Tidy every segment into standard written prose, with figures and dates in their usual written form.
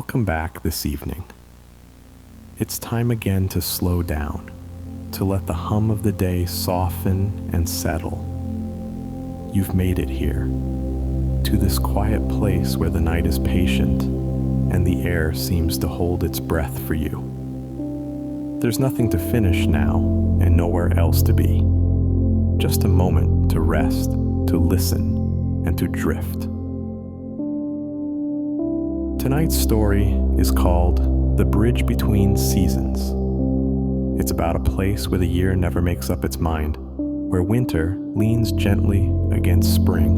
Welcome back this evening. It's time again to slow down, to let the hum of the day soften and settle. You've made it here, to this quiet place where the night is patient and the air seems to hold its breath for you. There's nothing to finish now and nowhere else to be. Just a moment to rest, to listen, and to drift. Tonight's story is called The Bridge Between Seasons. It's about a place where the year never makes up its mind, where winter leans gently against spring,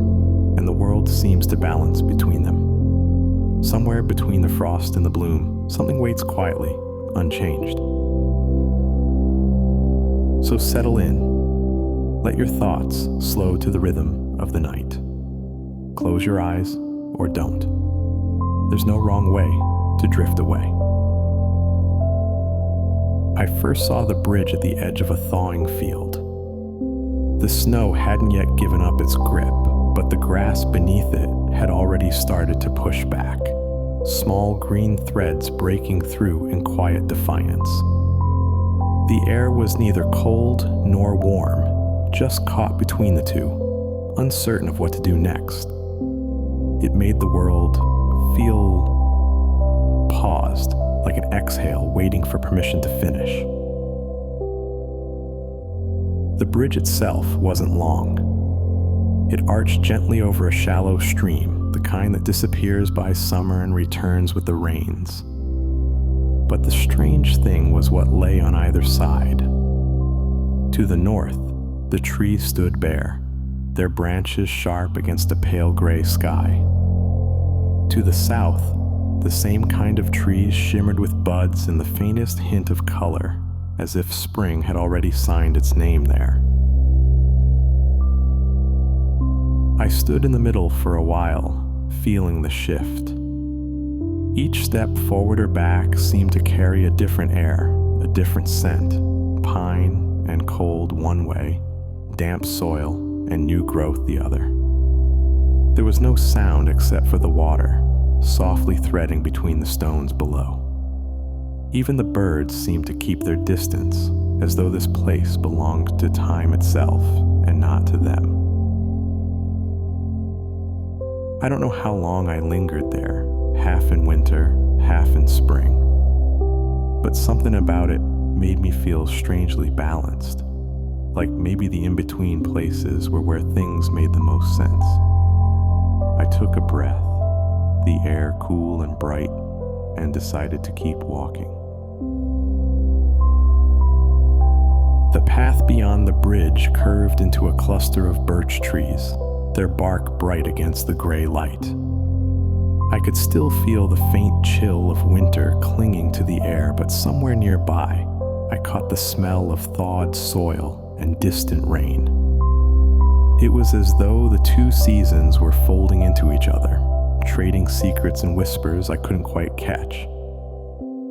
and the world seems to balance between them. Somewhere between the frost and the bloom, something waits quietly, unchanged. So settle in. Let your thoughts slow to the rhythm of the night. Close your eyes or don't. There's no wrong way to drift away. I first saw the bridge at the edge of a thawing field. The snow hadn't yet given up its grip, but the grass beneath it had already started to push back, small green threads breaking through in quiet defiance. The air was neither cold nor warm, just caught between the two, uncertain of what to do next. It made the world feel paused, like an exhale waiting for permission to finish. The bridge itself wasn't long. It arched gently over a shallow stream, the kind that disappears by summer and returns with the rains. But the strange thing was what lay on either side. To the north, the trees stood bare, their branches sharp against a pale gray sky. To the south, the same kind of trees shimmered with buds and the faintest hint of color, as if spring had already signed its name there. I stood in the middle for a while, feeling the shift. Each step forward or back seemed to carry a different air, a different scent, pine and cold one way, damp soil and new growth the other. There was no sound except for the water, softly threading between the stones below. Even the birds seemed to keep their distance, as though this place belonged to time itself and not to them. I don't know how long I lingered there, half in winter, half in spring, but something about it made me feel strangely balanced, like maybe the in-between places were where things made the most sense. I took a breath, the air cool and bright, and decided to keep walking. The path beyond the bridge curved into a cluster of birch trees, their bark bright against the gray light. I could still feel the faint chill of winter clinging to the air, but somewhere nearby, I caught the smell of thawed soil and distant rain. It was as though the two seasons were folding into each other, trading secrets and whispers I couldn't quite catch.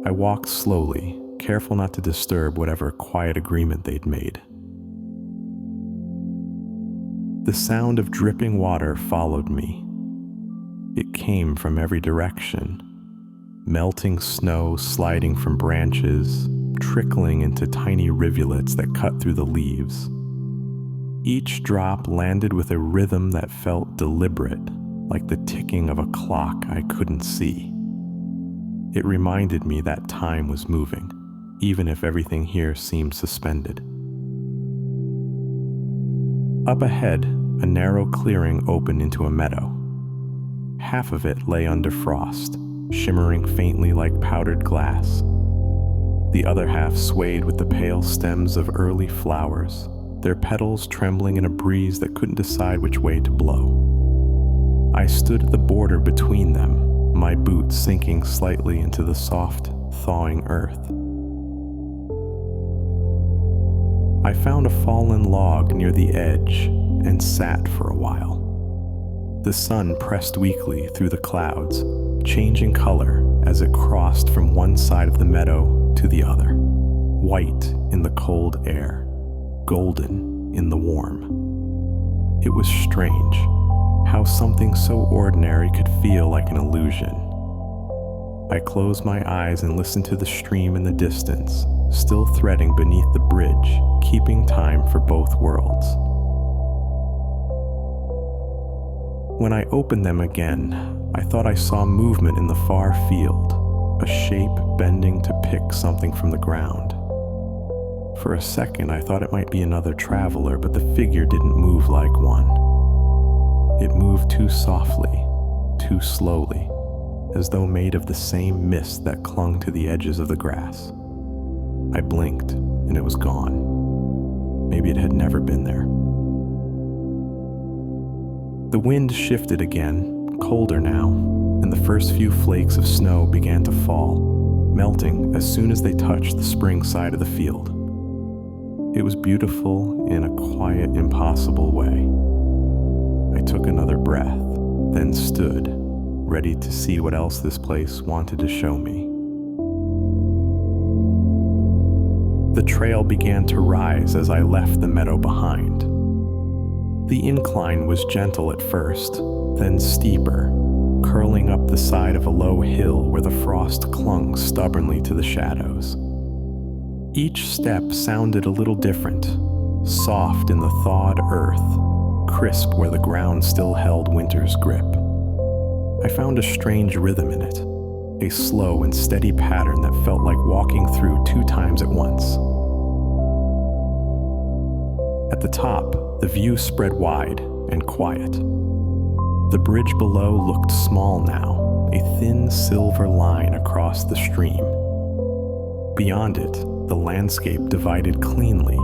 I walked slowly, careful not to disturb whatever quiet agreement they'd made. The sound of dripping water followed me. It came from every direction, melting snow sliding from branches, trickling into tiny rivulets that cut through the leaves. Each drop landed with a rhythm that felt deliberate, like the ticking of a clock I couldn't see. It reminded me that time was moving, even if everything here seemed suspended. Up ahead, a narrow clearing opened into a meadow. Half of it lay under frost, shimmering faintly like powdered glass. The other half swayed with the pale stems of early flowers, their petals trembling in a breeze that couldn't decide which way to blow. I stood at the border between them, my boots sinking slightly into the soft, thawing earth. I found a fallen log near the edge and sat for a while. The sun pressed weakly through the clouds, changing color as it crossed from one side of the meadow to the other, white in the cold air, golden in the warm. It was strange how something so ordinary could feel like an illusion. I closed my eyes and listened to the stream in the distance, still threading beneath the bridge, keeping time for both worlds. When I opened them again, I thought I saw movement in the far field, a shape bending to pick something from the ground. For a second, I thought it might be another traveler, but the figure didn't move like one. It moved too softly, too slowly, as though made of the same mist that clung to the edges of the grass. I blinked, and it was gone. Maybe it had never been there. The wind shifted again, colder now, and the first few flakes of snow began to fall, melting as soon as they touched the spring side of the field. It was beautiful in a quiet, impossible way. I took another breath, then stood, ready to see what else this place wanted to show me. The trail began to rise as I left the meadow behind. The incline was gentle at first, then steeper, curling up the side of a low hill where the frost clung stubbornly to the shadows. Each step sounded a little different, soft in the thawed earth, crisp where the ground still held winter's grip. I found a strange rhythm in it, a slow and steady pattern that felt like walking through 2 times at once. At the top, the view spread wide and quiet. The bridge below looked small now, a thin silver line across the stream. Beyond it, the landscape divided cleanly.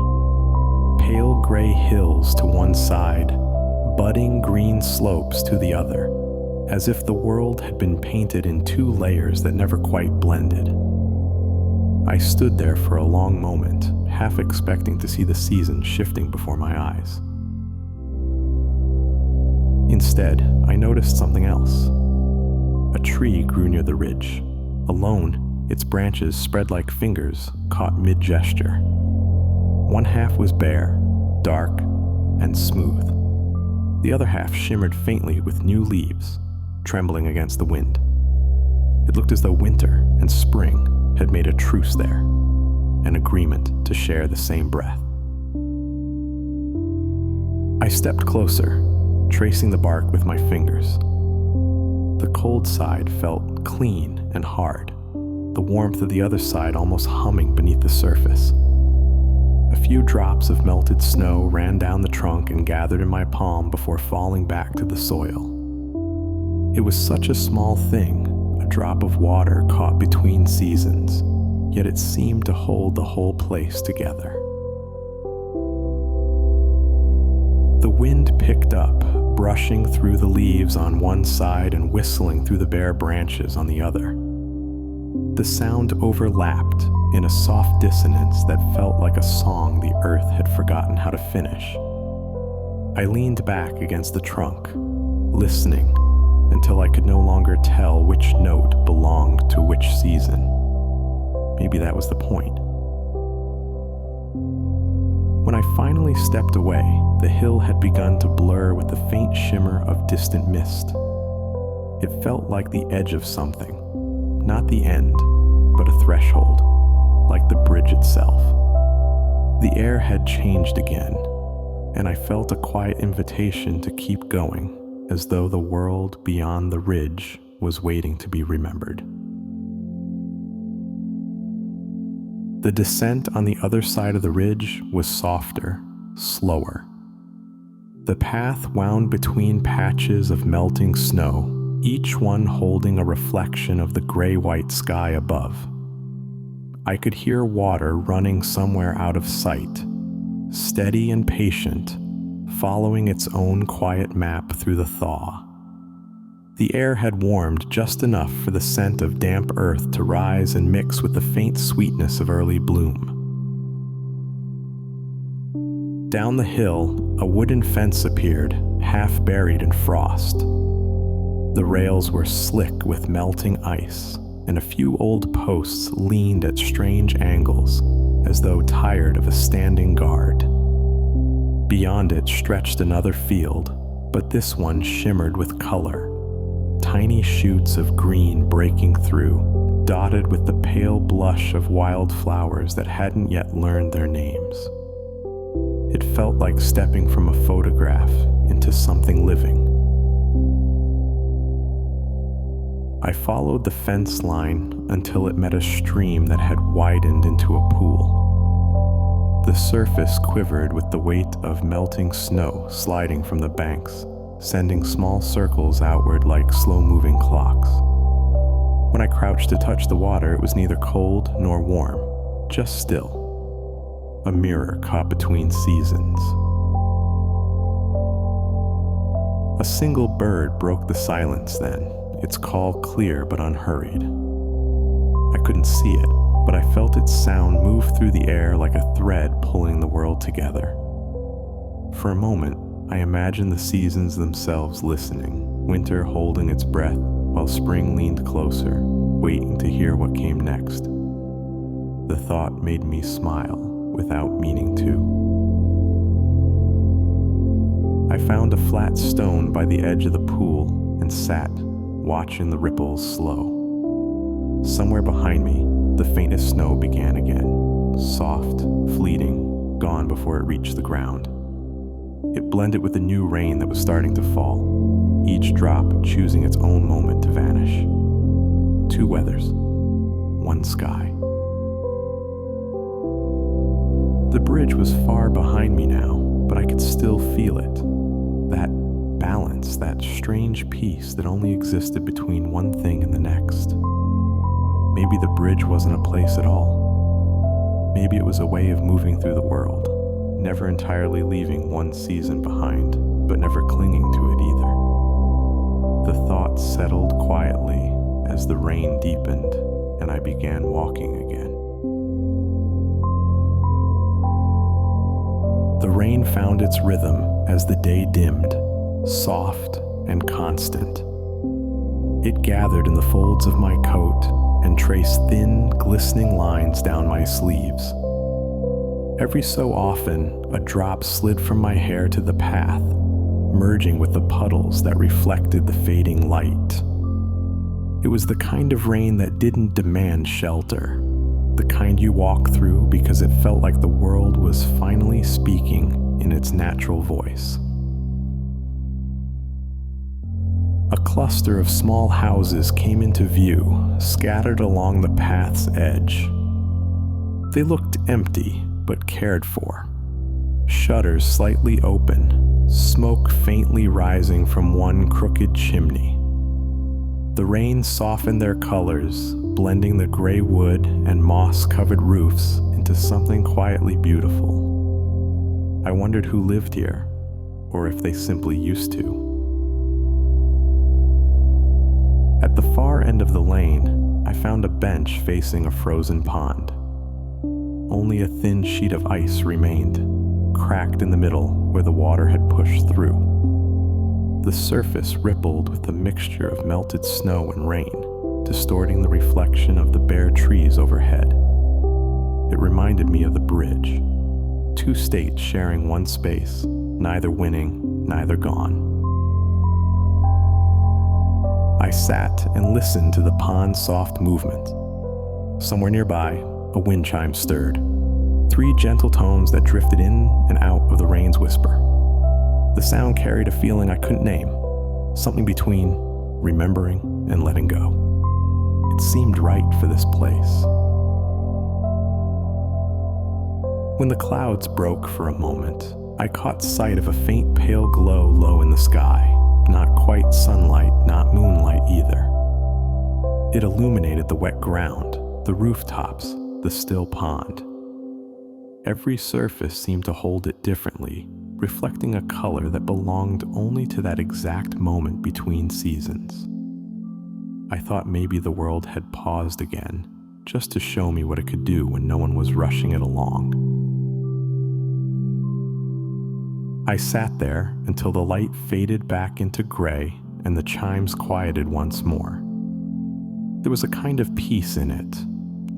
Pale gray hills to one side, budding green slopes to the other, as if the world had been painted in 2 layers that never quite blended. I stood there for a long moment, half expecting to see the season shifting before my eyes. Instead, I noticed something else. A tree grew near the ridge. Alone, its branches spread like fingers, caught mid-gesture. One half was bare, dark, and smooth. The other half shimmered faintly with new leaves, trembling against the wind. It looked as though winter and spring had made a truce there, an agreement to share the same breath. I stepped closer, tracing the bark with my fingers. The cold side felt clean and hard, the warmth of the other side almost humming beneath the surface. A few drops of melted snow ran down the trunk and gathered in my palm before falling back to the soil. It was such a small thing, a drop of water caught between seasons, yet it seemed to hold the whole place together. The wind picked up, brushing through the leaves on one side and whistling through the bare branches on the other. The sound overlapped in a soft dissonance that felt like a song the earth had forgotten how to finish. I leaned back against the trunk, listening until I could no longer tell which note belonged to which season. Maybe that was the point. When I finally stepped away, the hill had begun to blur with the faint shimmer of distant mist. It felt like the edge of something, not the end, but a threshold, like the bridge itself. The air had changed again, and I felt a quiet invitation to keep going, as though the world beyond the ridge was waiting to be remembered. The descent on the other side of the ridge was softer, slower. The path wound between patches of melting snow, each one holding a reflection of the gray-white sky above. I could hear water running somewhere out of sight, steady and patient, following its own quiet map through the thaw. The air had warmed just enough for the scent of damp earth to rise and mix with the faint sweetness of early bloom. Down the hill, a wooden fence appeared, half buried in frost. The rails were slick with melting ice, and a few old posts leaned at strange angles, as though tired of a standing guard. Beyond it stretched another field, but this one shimmered with color. tiny shoots of green breaking through, dotted with the pale blush of wildflowers that hadn't yet learned their names. It felt like stepping from a photograph into something living. I followed the fence line until it met a stream that had widened into a pool. The surface quivered with the weight of melting snow sliding from the banks, sending small circles outward like slow-moving clocks. When I crouched to touch the water, it was neither cold nor warm, just still. A mirror caught between seasons. A single bird broke the silence then, its call clear but unhurried. I couldn't see it, but I felt its sound move through the air like a thread pulling the world together. For a moment, I imagined the seasons themselves listening, winter holding its breath while spring leaned closer, waiting to hear what came next. The thought made me smile without meaning to. I found a flat stone by the edge of the pool and sat, watching the ripples slow. Somewhere behind me, the faintest snow began again, soft, fleeting, gone before it reached the ground. It blended with the new rain that was starting to fall, each drop choosing its own moment to vanish. Two weathers, one sky. The bridge was far behind me now, but I could still feel it. That balance, that strange peace that only existed between one thing and the next. Maybe the bridge wasn't a place at all. Maybe it was a way of moving through the world, never entirely leaving one season behind, but never clinging to it either. The thought settled quietly as the rain deepened and I began walking again. The rain found its rhythm as the day dimmed, soft and constant. It gathered in the folds of my coat and traced thin, glistening lines down my sleeves. Every so often, a drop slid from my hair to the path, merging with the puddles that reflected the fading light. It was the kind of rain that didn't demand shelter, the kind you walk through because it felt like the world was finally speaking in its natural voice. A cluster of small houses came into view, scattered along the path's edge. They looked empty, but cared for. Shutters slightly open, smoke faintly rising from one crooked chimney. The rain softened their colors, blending the gray wood and moss-covered roofs into something quietly beautiful. I wondered who lived here, or if they simply used to. At the far end of the lane, I found a bench facing a frozen pond. Only a thin sheet of ice remained, cracked in the middle where the water had pushed through. The surface rippled with a mixture of melted snow and rain, distorting the reflection of the bare trees overhead. It reminded me of the bridge, two states sharing one space, neither winning, neither gone. I sat and listened to the pond's soft movement. Somewhere nearby, a wind chime stirred, three gentle tones that drifted in and out of the rain's whisper. The sound carried a feeling I couldn't name, something between remembering and letting go. It seemed right for this place. When the clouds broke for a moment, I caught sight of a faint pale glow low in the sky. Not quite sunlight, not moonlight either. It illuminated the wet ground, the rooftops, the still pond. Every surface seemed to hold it differently, reflecting a color that belonged only to that exact moment between seasons. I thought maybe the world had paused again, just to show me what it could do when no one was rushing it along. I sat there until the light faded back into gray and the chimes quieted once more. There was a kind of peace in it,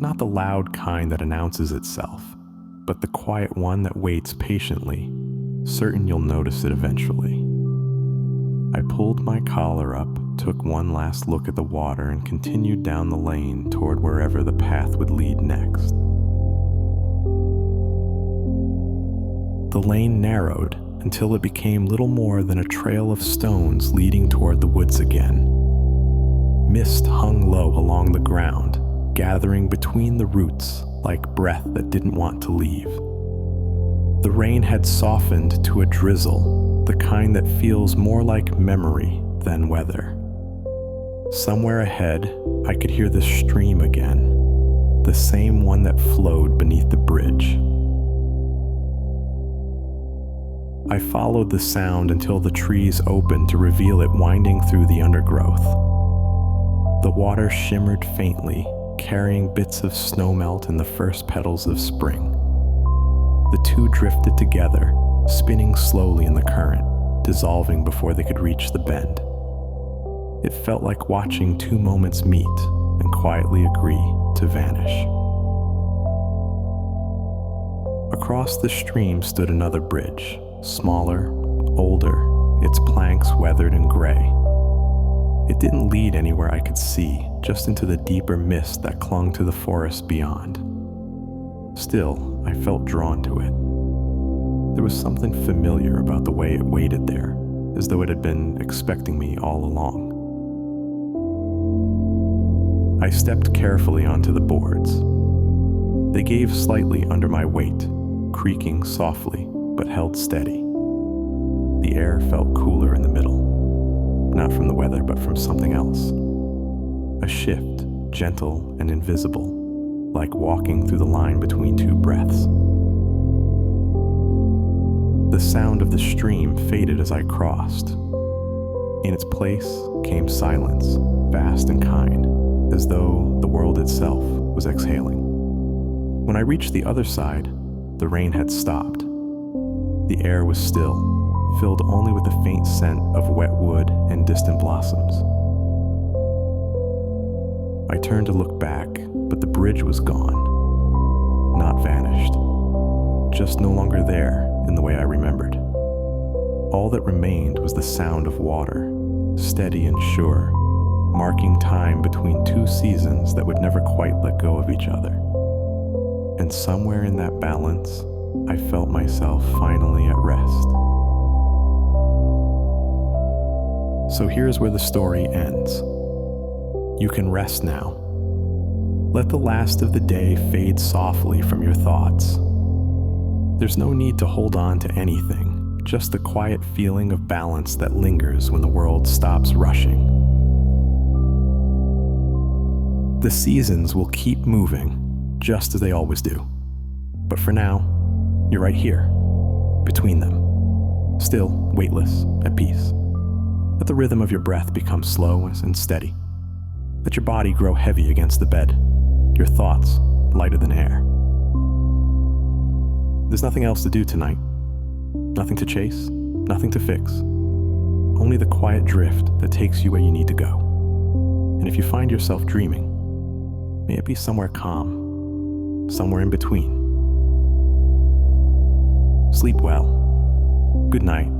not the loud kind that announces itself, but the quiet one that waits patiently, certain you'll notice it eventually. I pulled my collar up took one last look at the water and continued down the lane toward wherever the path would lead next. The lane narrowed until it became little more than a trail of stones leading toward the woods again. Mist hung low along the ground, gathering between the roots like breath that didn't want to leave. The rain had softened to a drizzle, the kind that feels more like memory than weather. Somewhere ahead, I could hear the stream again, the same one that flowed beneath the bridge. I followed the sound until the trees opened to reveal it winding through the undergrowth. The water shimmered faintly, carrying bits of snowmelt and the first petals of spring. The two drifted together, spinning slowly in the current, dissolving before they could reach the bend. It felt like watching two moments meet and quietly agree to vanish. Across the stream stood another bridge, smaller, older, its planks weathered and gray. It didn't lead anywhere I could see, just into the deeper mist that clung to the forest beyond. Still, I felt drawn to it. There was something familiar about the way it waited there, as though it had been expecting me all along. I stepped carefully onto the boards. They gave slightly under my weight, creaking softly, but held steady. The air felt cooler in the middle, not from the weather, but from something else. A shift, gentle and invisible, like walking through the line between two breaths. The sound of the stream faded as I crossed. In its place came silence, vast and kind, as though the world itself was exhaling. When I reached the other side, the rain had stopped. The air was still, filled only with the faint scent of wet wood and distant blossoms. I turned to look back, but the bridge was gone. Not vanished. Just no longer there in the way I remembered. All that remained was the sound of water, steady and sure, marking time between two seasons that would never quite let go of each other. And somewhere in that balance, I felt myself finally at rest. So here's where the story ends. You can rest now. Let the last of the day fade softly from your thoughts. There's no need to hold on to anything, just the quiet feeling of balance that lingers when the world stops rushing. The seasons will keep moving, just as they always do. But for now, you're right here, between them, still, weightless, at peace. Let the rhythm of your breath become slow and steady. Let your body grow heavy against the bed, your thoughts lighter than air. There's nothing else to do tonight. Nothing to chase, nothing to fix. Only the quiet drift that takes you where you need to go. And if you find yourself dreaming, may it be somewhere calm, somewhere in between. Sleep well. Good night.